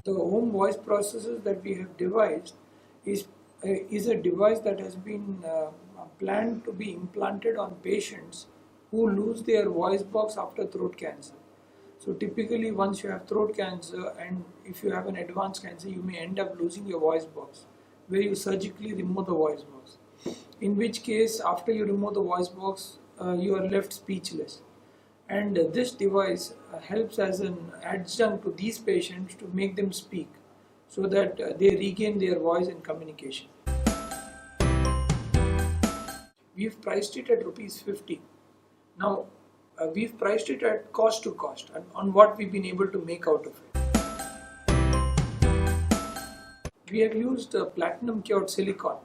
The home voice processors that we have devised is a device that has been planned to be implanted on patients who lose their voice box after throat cancer. So typically once you have throat cancer and if you have an advanced cancer, you may end up losing your voice box where you surgically remove the voice box. In which case after you remove the voice box, you are left speechless. And this device helps as an adjunct to these patients to make them speak so that they regain their voice and communication. We've priced it at rupees 50. Now, we've priced it at cost to cost and on what we've been able to make out of it. We have used platinum cured silicon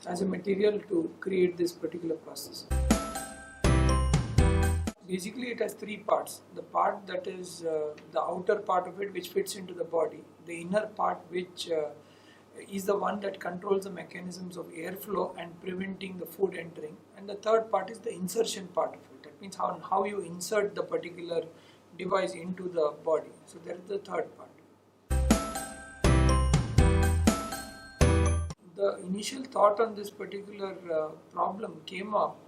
as a material to create this particular processor. Basically, it has three parts. The part that is the outer part of it, which fits into the body. The inner part, which is the one that controls the mechanisms of airflow and preventing the food entering. And the third part is the insertion part of it. That means how you insert the particular device into the body. So that is the third part. The initial thought on this particular problem came up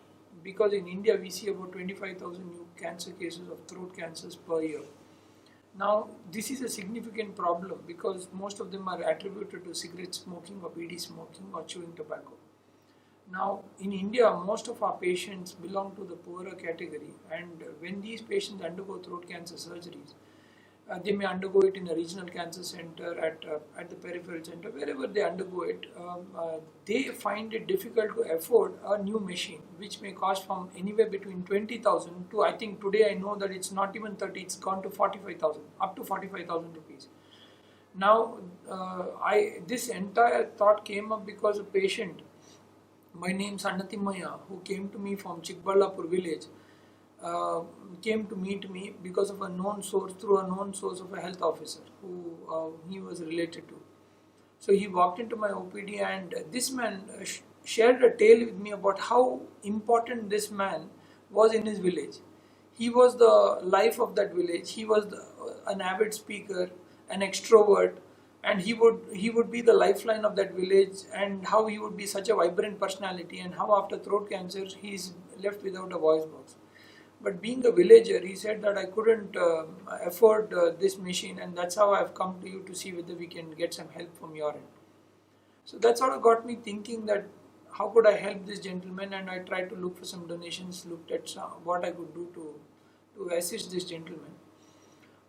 because in India we see about 25,000 new cancer cases of throat cancers per year. Now this is a significant problem because most of them are attributed to cigarette smoking or BD smoking or chewing tobacco. Now in India most of our patients belong to the poorer category, and when these patients undergo throat cancer surgeries, they may undergo it in a regional cancer center, at the peripheral center, wherever they undergo it. They find it difficult to afford a new machine, which may cost from anywhere between 20,000 to, I think today I know that it's not even 30, it's gone to 45,000, up to 45,000 rupees. Now, this entire thought came up because a patient, by name Sannatimaya, who came to me from Chikballapur village, came to meet me because of a known source, through a known source of a health officer who he was related to. So he walked into my OPD, and this man shared a tale with me about how important this man was in his village. He was the life of that village. He was an avid speaker, an extrovert, and he would be the lifeline of that village, and how he would be such a vibrant personality, and how after throat cancer he is left without a voice box. But being a villager, he said that I couldn't afford this machine, and that's how I've come to you to see whether we can get some help from your end. So that sort of got me thinking that how could I help this gentleman, and I tried to look for some donations, looked at what I could do to assist this gentleman.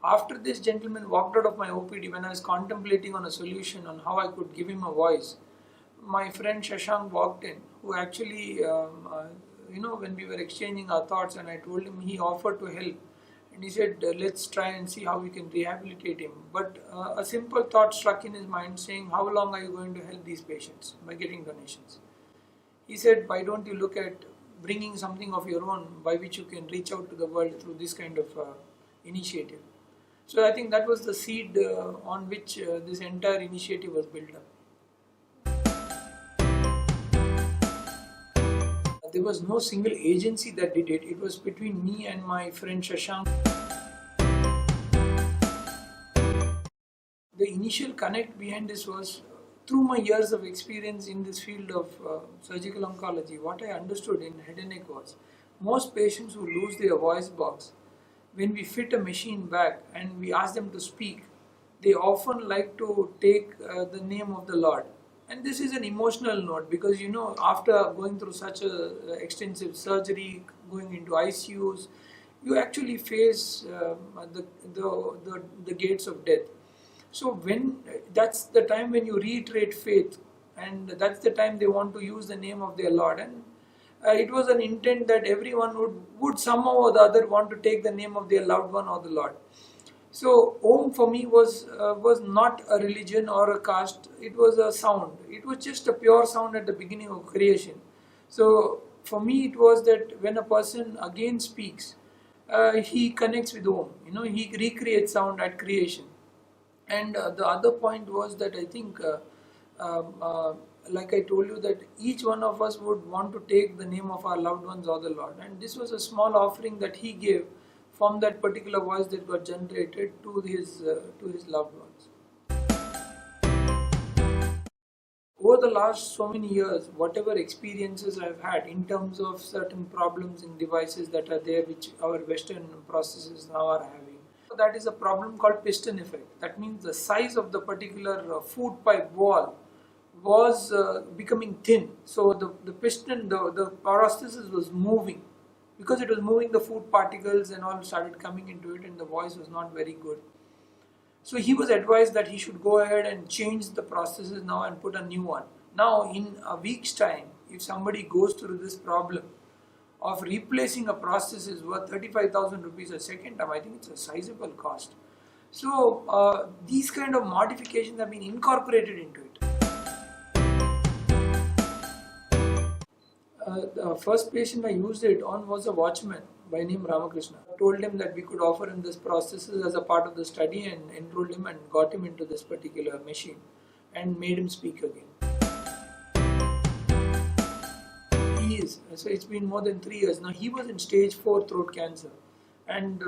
After this gentleman walked out of my OPD, when I was contemplating on a solution on how I could give him a voice, my friend Shashank walked in, who actually when we were exchanging our thoughts, and I told him, he offered to help, and he said, let's try and see how we can rehabilitate him. But a simple thought struck in his mind saying, how long are you going to help these patients by getting donations? He said, why don't you look at bringing something of your own by which you can reach out to the world through this kind of initiative. So I think that was the seed on which this entire initiative was built up. There was no single agency that did it. It was between me and my friend Shashank. The initial connect behind this was through my years of experience in this field of surgical oncology. What I understood in head and neck was most patients who lose their voice box, when we fit a machine back and we ask them to speak, they often like to take the name of the Lord. And this is an emotional note because, after going through such a extensive surgery, going into ICUs, you actually face the gates of death. So that's the time when you reiterate faith, and that's the time they want to use the name of their Lord. And it was an intent that everyone would somehow or the other want to take the name of their loved one or the Lord. So Om for me was not a religion or a caste, it was a sound. It was just a pure sound at the beginning of creation. So for me it was that when a person again speaks, he connects with Om, he recreates sound at creation. And the other point was that I think, like I told you, that each one of us would want to take the name of our loved ones or the Lord. And this was a small offering that he gave from that particular voice that got generated to his loved ones. Over the last so many years, whatever experiences I've had in terms of certain problems in devices that are there, which our Western processes now are having, that is a problem called piston effect. That means the size of the particular food pipe wall was becoming thin. So the piston, the prosthesis was moving. Because it was moving, the food particles and all started coming into it, and the voice was not very good. So he was advised that he should go ahead and change the processes now and put a new one. Now, in a week's time, if somebody goes through this problem of replacing a prosthesis worth 35,000 rupees a second time, I think it's a sizable cost. So, these kind of modifications have been incorporated into it. The first patient I used it on was a watchman by name Ramakrishna. I told him that we could offer him this processes as a part of the study and enrolled him and got him into this particular machine and made him speak again. So it's been more than 3 years now. He was in stage 4 throat cancer, and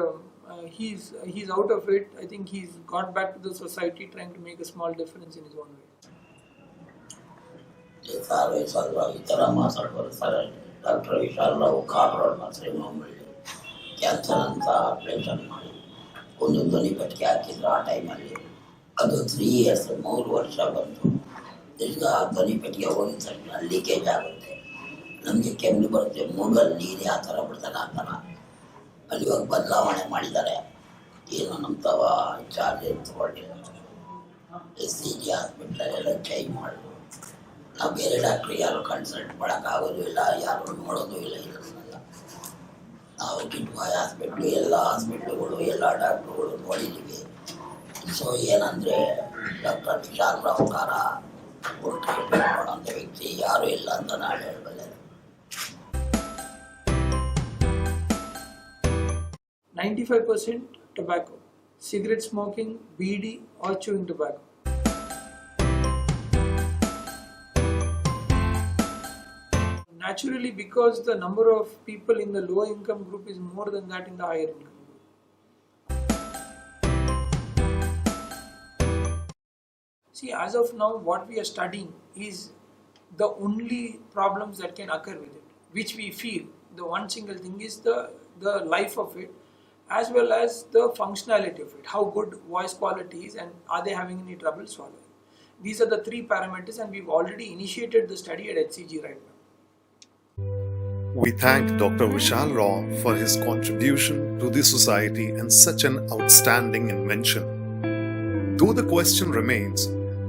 he's out of it. I think he's got back to the society, trying to make a small difference in his own way. Doctor Vishal Rao Carver Masri Mumbai. Cancer and operation ಮಾಡಿ ಒಂದು ಧ್ವನಿ ಪೆಟ್ಟಿಗೆ ಹಾಕಿದ್ರು ಆ ಟೈಮಲ್ಲಿ. ಅದು 3 years 3 ವರ್ಷ ಬಂತು. ಈಗ ಆ ಧ್ವನಿ ಪೆಟ್ಟಿಗೆ ಹೋಗಿದ ತಕ್ಷಣ ಲೀಕೇಜ್ ಆಗುತ್ತೆ, ನಮಗೆ ಕೆಮ್ಮು ಬರುತ್ತೆ, ಮೂಗಲ್ಲಿ ನೀರು ಯಾವ ಥರ ಬಿಡ್ತಾರೆ ಆ ಥರ. ಅಲ್ಲಿ ಇವಾಗ ಬದಲಾವಣೆ ಮಾಡಿದ್ದಾರೆ, ಏನು ನಮ್ಮ ತವ ಚಾರ್ಜ್ ತಗೊಳ್ಳಿಲ್ಲ. SCG ಹಾಸ್ಪಿಟ್ಲಲ್ಲೆಲ್ಲ ಚೇಂಜ್ ಮಾಡಿದ್ರು. ನಾವು ಬೇರೆ ಡಾಕ್ಟ್ರು ಯಾರು ಕನ್ಸಲ್ಟ್ ಮಾಡೋಕ್ಕಾಗೋದು ಇಲ್ಲ, ಯಾರು ನೋಡೋದು ಇಲ್ಲ. ನಾವು ಕಿಟ್ವಾಯ್ ಹಾಸ್ಪಿಟ್ಲು, ಎಲ್ಲ ಹಾಸ್ಪಿಟ್ಲುಗಳು, ಎಲ್ಲ ಡಾಕ್ಟ್ರುಗಳು ನೋಡಿದ್ದೀವಿ. ಸೊ ಏನಂದರೆ ಡಾಕ್ಟರ್ ವಿಶಾಲ್ ರಾವ್ ಕಾರ ಟ್ರೀಟ್ಮೆಂಟ್ ಮಾಡೋಂಥ ವ್ಯಕ್ತಿ ಯಾರೂ ಇಲ್ಲ ಅಂತ ನಾನು ಹೇಳಬಲ್ಲೆ. 95% tobacco, cigarette smoking, BD or chewing tobacco. Naturally, because the number of people in the lower income group is more than that in the higher income group. See, as of now, what we are studying is the only problems that can occur with it, which we feel the one single thing is the life of it, as well as the functionality of it, how good voice quality is, and are they having any trouble swallowing. These are the 3 parameters, and we've already initiated the study at HCG right now. We thank Dr. Vishal Rao for his contribution to the society and such an outstanding invention. Though the question remains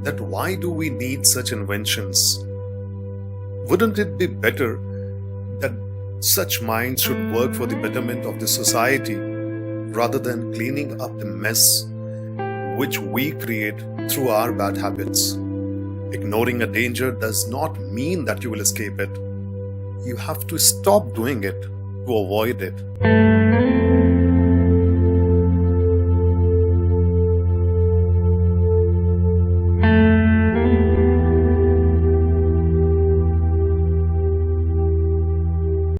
that why do we need such inventions? Wouldn't it be better that such minds should work for the betterment of the society rather than cleaning up the mess which we create through our bad habits? Ignoring a danger does not mean that you will escape it. You have to stop doing it to avoid it.